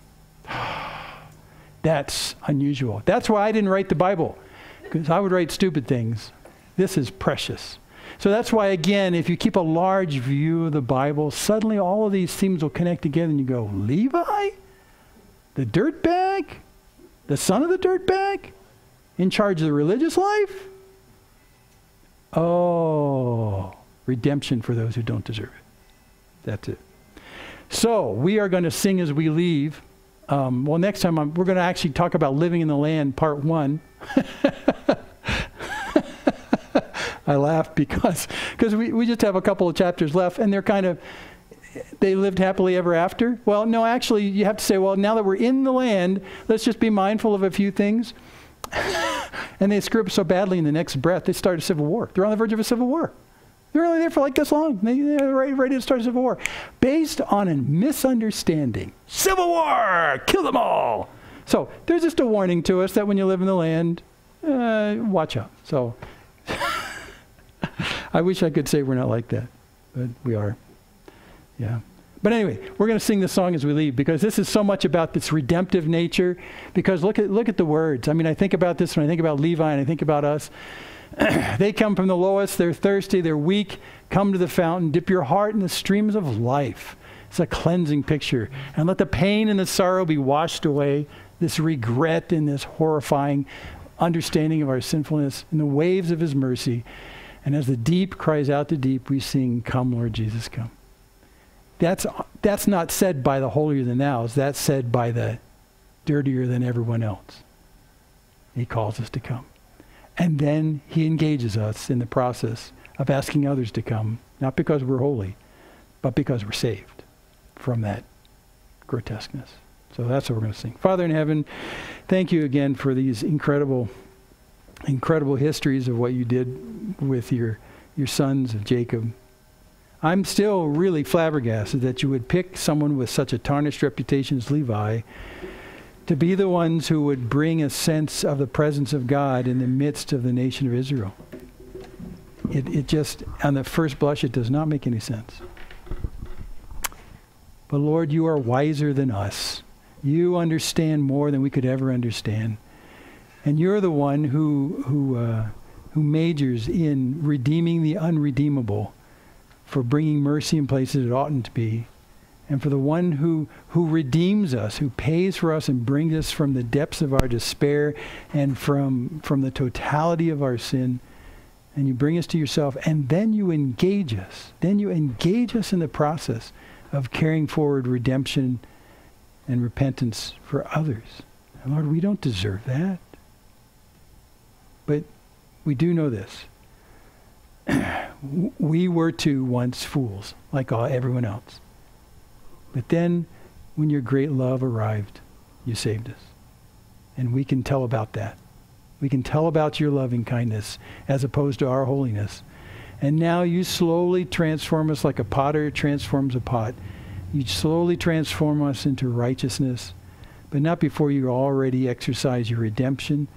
That's unusual. That's why I didn't write the Bible, because I would write stupid things. This is precious. So that's why, again, if you keep a large view of the Bible, suddenly all of these themes will connect together and you go, Levi? The dirtbag? The son of the dirtbag? In charge of the religious life? Oh, redemption for those who don't deserve it. That's it. So we are going to sing as we leave. Next time we're going to actually talk about living in the land, part 1. I laugh because we just have a couple of chapters left, and they lived happily ever after. Well, no, actually, you have to say, well, now that we're in the land, let's just be mindful of a few things. And they screw up so badly in the next breath, they start a civil war. They're on the verge of a civil war. They're only there for like this long. They're ready to start a civil war. Based on a misunderstanding. Civil war! Kill them all! So there's just a warning to us that when you live in the land, watch out. So I wish I could say we're not like that, but we are. Yeah. But anyway, we're going to sing this song as we leave, because this is so much about this redemptive nature. Because look at the words. I think about this when I think about Levi and I think about us. They come from the lowest, they're thirsty, they're weak. Come to the fountain, dip your heart in the streams of life. It's a cleansing picture. And let the pain and the sorrow be washed away. This regret and this horrifying understanding of our sinfulness in the waves of his mercy. And as the deep cries out to deep, we sing, come, Lord Jesus, come. That's not said by the holier than thous. That's said by the dirtier than everyone else. He calls us to come. And then he engages us in the process of asking others to come, not because we're holy, but because we're saved from that grotesqueness. So that's what we're going to sing. Father in heaven, thank you again for these incredible histories of what you did with your sons of Jacob. I'm still really flabbergasted that you would pick someone with such a tarnished reputation as Levi to be the ones who would bring a sense of the presence of God in the midst of the nation of Israel. It just, on the first blush, it does not make any sense. But Lord, you are wiser than us. You understand more than we could ever understand. And you're the one who majors in redeeming the unredeemable, for bringing mercy in places it oughtn't to be, and for the one who redeems us, who pays for us and brings us from the depths of our despair and from the totality of our sin, and you bring us to yourself, and then you engage us. Then you engage us in the process of carrying forward redemption and repentance for others. And Lord, we don't deserve that. But we do know this. We were too once fools, like everyone else. But then, when your great love arrived, you saved us. And we can tell about that. We can tell about your loving kindness as opposed to our holiness. And now you slowly transform us like a potter transforms a pot. You slowly transform us into righteousness, but not before you already exercise your redemption,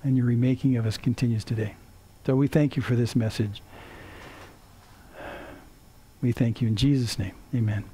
and your remaking of us continues today. So we thank you for this message. We thank you in Jesus' name. Amen.